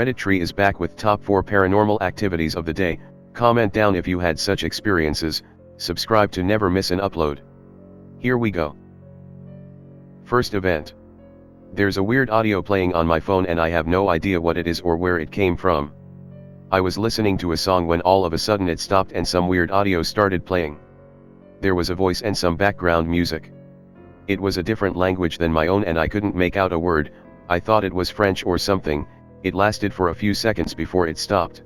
Reddit tree is back with top 4 paranormal activities of the day. Comment down if you had such experiences, subscribe to never miss an upload. Here we go. First event. There's a weird audio playing on my phone and I have no idea what it is or where it came from. I was listening to a song when all of a sudden it stopped and some weird audio started playing. There was a voice and some background music. It was a different language than my own and I couldn't make out a word. I thought it was French or something. It lasted for a few seconds before it stopped.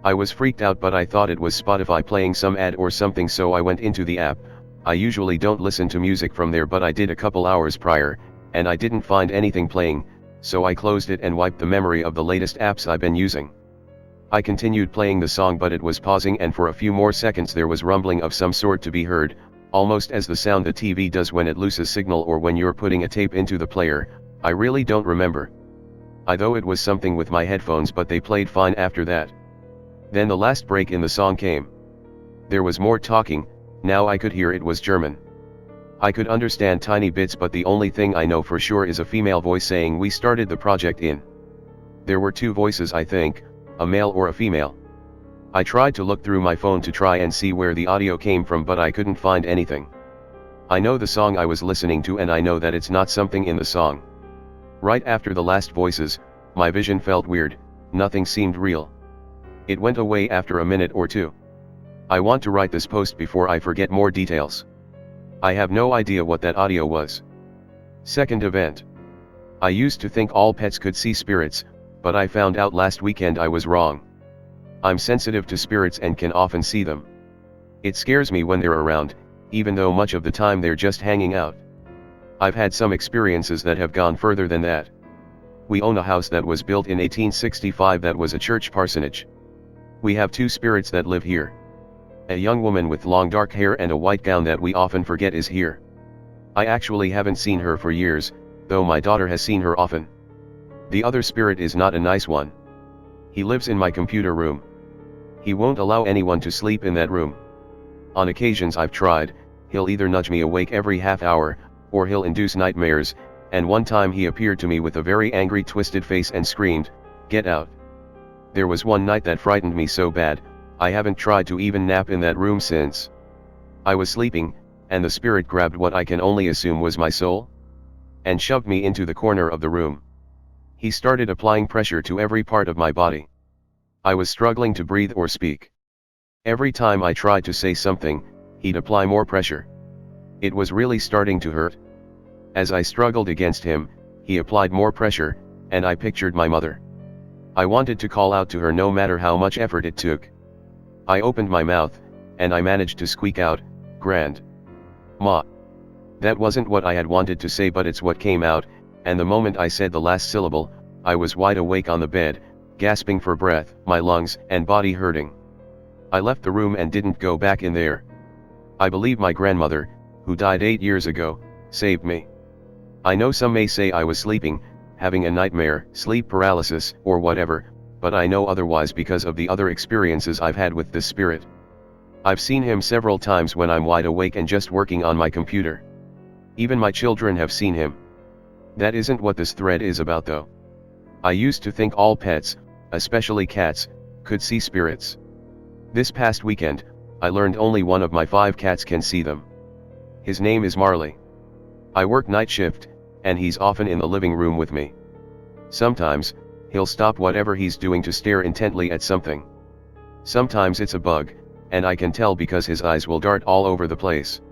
I was freaked out, but I thought it was Spotify playing some ad or something, so I went into the app. I usually don't listen to music from there, but I did a couple hours prior, and I didn't find anything playing, so I closed it and wiped the memory of the latest apps I've been using. I continued playing the song, but it was pausing, and for a few more seconds there was rumbling of some sort to be heard, almost as the sound the TV does when it loses signal or when you're putting a tape into the player. I really don't remember. I thought it was something with my headphones, but they played fine after that. Then the last break in the song came. There was more talking. Now I could hear it was German. I could understand tiny bits, but the only thing I know for sure is a female voice saying we started the project in. There were two voices, I think, a male or a female. I tried to look through my phone to try and see where the audio came from, but I couldn't find anything. I know the song I was listening to and I know that it's not something in the song. Right after the last voices, my vision felt weird, nothing seemed real. It went away after a minute or two. I want to write this post before I forget more details. I have no idea what that audio was. Second event. I used to think all pets could see spirits, but I found out last weekend I was wrong. I'm sensitive to spirits and can often see them. It scares me when they're around, even though much of the time they're just hanging out. I've had some experiences that have gone further than that. We own a house that was built in 1865 that was a church parsonage. We have two spirits that live here. A young woman with long dark hair and a white gown that we often forget is here. I actually haven't seen her for years, though my daughter has seen her often. The other spirit is not a nice one. He lives in my computer room. He won't allow anyone to sleep in that room. On occasions I've tried, he'll either nudge me awake every half hour, or he'll induce nightmares, and one time he appeared to me with a very angry twisted face and screamed, "Get out." There was one night that frightened me so bad, I haven't tried to even nap in that room since. I was sleeping, and the spirit grabbed what I can only assume was my soul, and shoved me into the corner of the room. He started applying pressure to every part of my body. I was struggling to breathe or speak. Every time I tried to say something, he'd apply more pressure. It was really starting to hurt. As I struggled against him, he applied more pressure, and I pictured my mother. I wanted to call out to her no matter how much effort it took. I opened my mouth, and I managed to squeak out, "Grand Ma." That wasn't what I had wanted to say, but it's what came out, and the moment I said the last syllable, I was wide awake on the bed, gasping for breath, my lungs and body hurting. I left the room and didn't go back in there. I believe my grandmother, who died 8 years ago, saved me. I know some may say I was sleeping, having a nightmare, sleep paralysis, or whatever, but I know otherwise because of the other experiences I've had with this spirit. I've seen him several times when I'm wide awake and just working on my computer. Even my children have seen him. That isn't what this thread is about though. I used to think all pets, especially cats, could see spirits. This past weekend, I learned only one of my 5 cats can see them. His name is Marley. I work night shift, and he's often in the living room with me. Sometimes, he'll stop whatever he's doing to stare intently at something. Sometimes it's a bug, and I can tell because his eyes will dart all over the place.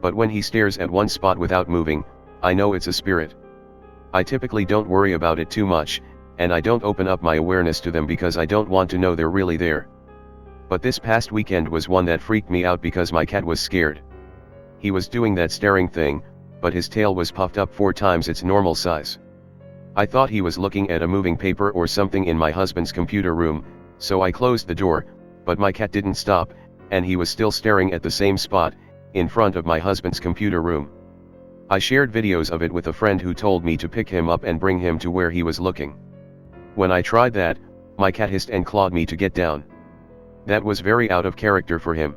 But when he stares at one spot without moving, I know it's a spirit. I typically don't worry about it too much, and I don't open up my awareness to them because I don't want to know they're really there. But this past weekend was one that freaked me out because my cat was scared. He was doing that staring thing, but his tail was puffed up 4 times its normal size. I thought he was looking at a moving paper or something in my husband's computer room, so I closed the door, but my cat didn't stop, and he was still staring at the same spot, in front of my husband's computer room. I shared videos of it with a friend who told me to pick him up and bring him to where he was looking. When I tried that, my cat hissed and clawed me to get down. That was very out of character for him.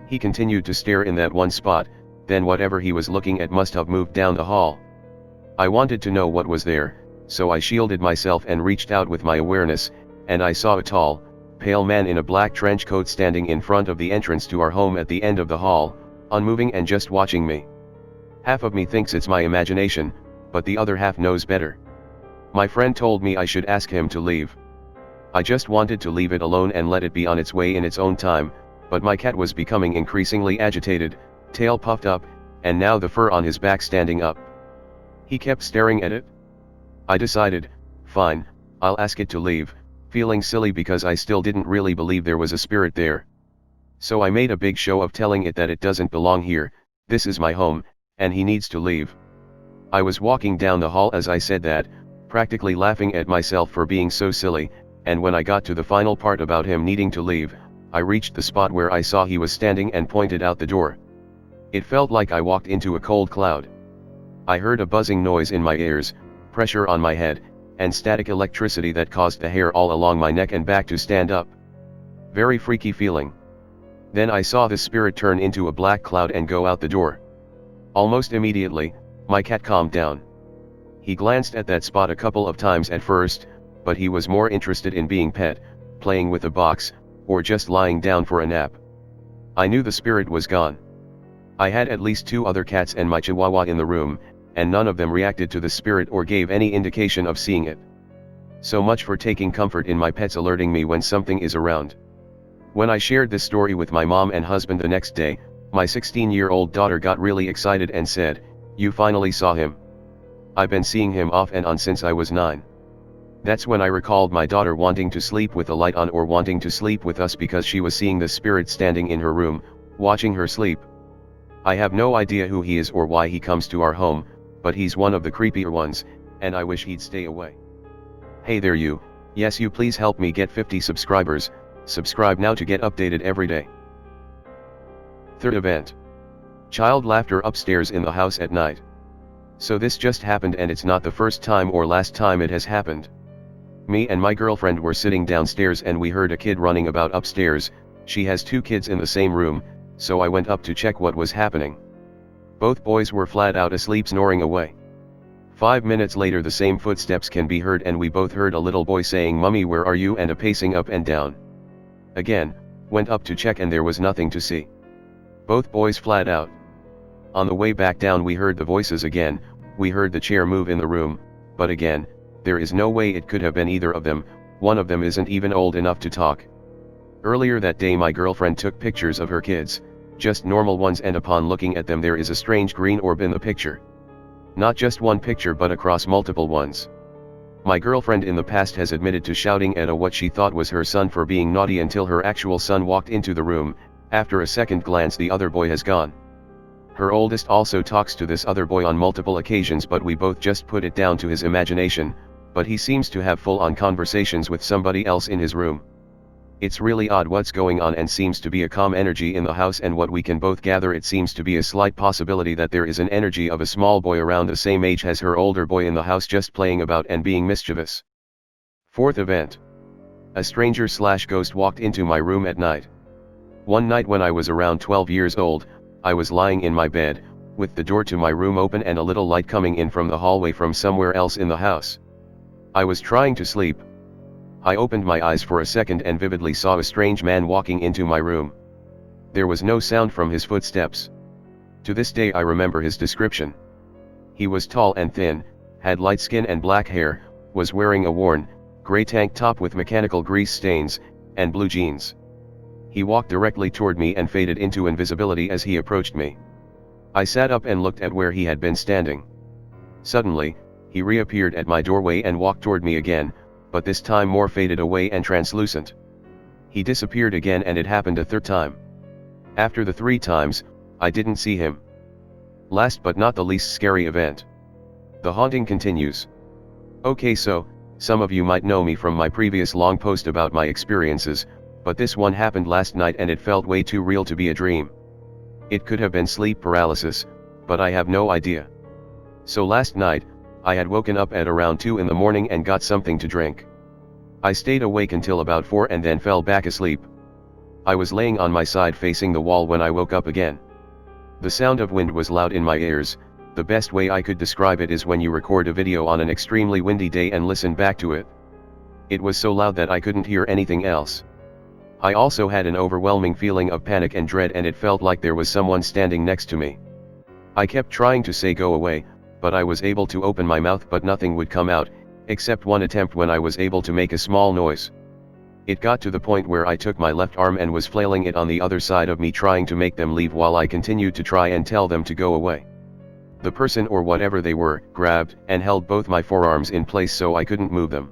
He continued to stare in that one spot, then whatever he was looking at must have moved down the hall. I wanted to know what was there, so I shielded myself and reached out with my awareness, and I saw a tall, pale man in a black trench coat standing in front of the entrance to our home at the end of the hall, unmoving and just watching me. Half of me thinks it's my imagination, but the other half knows better. My friend told me I should ask him to leave. I just wanted to leave it alone and let it be on its way in its own time, but my cat was becoming increasingly agitated, tail puffed up, and now the fur on his back standing up. He kept staring at it. I decided, fine, I'll ask it to leave, feeling silly because I still didn't really believe there was a spirit there. So I made a big show of telling it that it doesn't belong here, this is my home, and he needs to leave. I was walking down the hall as I said that, practically laughing at myself for being so silly, and when I got to the final part about him needing to leave, I reached the spot where I saw he was standing and pointed out the door. It felt like I walked into a cold cloud. I heard a buzzing noise in my ears, pressure on my head, and static electricity that caused the hair all along my neck and back to stand up. Very freaky feeling. Then I saw the spirit turn into a black cloud and go out the door. Almost immediately, my cat calmed down. He glanced at that spot a couple of times at first, but he was more interested in being pet, playing with a box, or just lying down for a nap. I knew the spirit was gone. I had at least 2 other cats and my chihuahua in the room, and none of them reacted to the spirit or gave any indication of seeing it. So much for taking comfort in my pets alerting me when something is around. When I shared this story with my mom and husband the next day, my 16-year-old daughter got really excited and said, "You finally saw him." I've been seeing him off and on since I was 9. That's when I recalled my daughter wanting to sleep with the light on or wanting to sleep with us because she was seeing the spirit standing in her room, watching her sleep. I have no idea who he is or why he comes to our home, but he's one of the creepier ones, and I wish he'd stay away. Hey there you, yes you, please help me get 50 subscribers, subscribe now to get updated every day. Third event. Child laughter upstairs in the house at night. So this just happened and it's not the first time or last time it has happened. Me and my girlfriend were sitting downstairs and we heard a kid running about upstairs. She has 2 kids in the same room, so I went up to check what was happening. Both boys were flat out asleep snoring away. 5 minutes later the same footsteps can be heard and we both heard a little boy saying, "Mummy, where are you?" and a pacing up and down. Again, went up to check and there was nothing to see. Both boys flat out. On the way back down we heard the voices again, we heard the chair move in the room, but again, there is no way it could have been either of them, one of them isn't even old enough to talk. Earlier that day my girlfriend took pictures of her kids, just normal ones, and upon looking at them there is a strange green orb in the picture. Not just one picture but across multiple ones. My girlfriend in the past has admitted to shouting at what she thought was her son for being naughty until her actual son walked into the room. After a second glance the other boy has gone. Her oldest also talks to this other boy on multiple occasions, but we both just put it down to his imagination, but he seems to have full-on conversations with somebody else in his room. It's really odd what's going on and seems to be a calm energy in the house, and what we can both gather, it seems to be a slight possibility that there is an energy of a small boy around the same age as her older boy in the house just playing about and being mischievous. Fourth event. A stranger/ghost walked into my room at night. One night when I was around 12 years old, I was lying in my bed, with the door to my room open and a little light coming in from the hallway from somewhere else in the house. I was trying to sleep. I opened my eyes for a second and vividly saw a strange man walking into my room. There was no sound from his footsteps. To this day I remember his description. He was tall and thin, had light skin and black hair, was wearing a worn, gray tank top with mechanical grease stains, and blue jeans. He walked directly toward me and faded into invisibility as he approached me. I sat up and looked at where he had been standing. Suddenly, he reappeared at my doorway and walked toward me again, but this time more faded away and translucent. He disappeared again and it happened a 3rd time. After the 3 times, I didn't see him. Last but not the least scary event. The haunting continues. Okay, so, some of you might know me from my previous long post about my experiences, but this one happened last night and it felt way too real to be a dream. It could have been sleep paralysis, but I have no idea. So last night, I had woken up at around 2 in the morning and got something to drink. I stayed awake until about 4 and then fell back asleep. I was laying on my side facing the wall when I woke up again. The sound of wind was loud in my ears, The best way I could describe it is when you record a video on an extremely windy day and listen back to it. It was so loud that I couldn't hear anything else. I also had an overwhelming feeling of panic and dread, and it felt like there was someone standing next to me. I kept trying to say go away, but I was able to open my mouth but nothing would come out, except one attempt when I was able to make a small noise. It got to the point where I took my left arm and was flailing it on the other side of me, trying to make them leave while I continued to try and tell them to go away. The person, or whatever they were, grabbed and held both my forearms in place so I couldn't move them.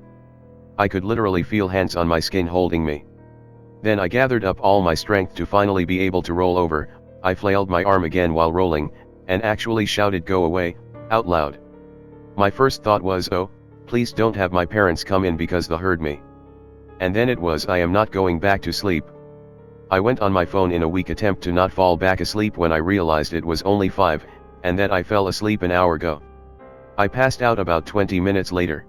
I could literally feel hands on my skin holding me. Then I gathered up all my strength to finally be able to roll over. I flailed my arm again while rolling, and actually shouted go away, out loud. My first thought was, oh, please don't have my parents come in because they heard me. And then it was, I am not going back to sleep. I went on my phone in a weak attempt to not fall back asleep when I realized it was only 5, and that I fell asleep an hour ago. I passed out about 20 minutes later.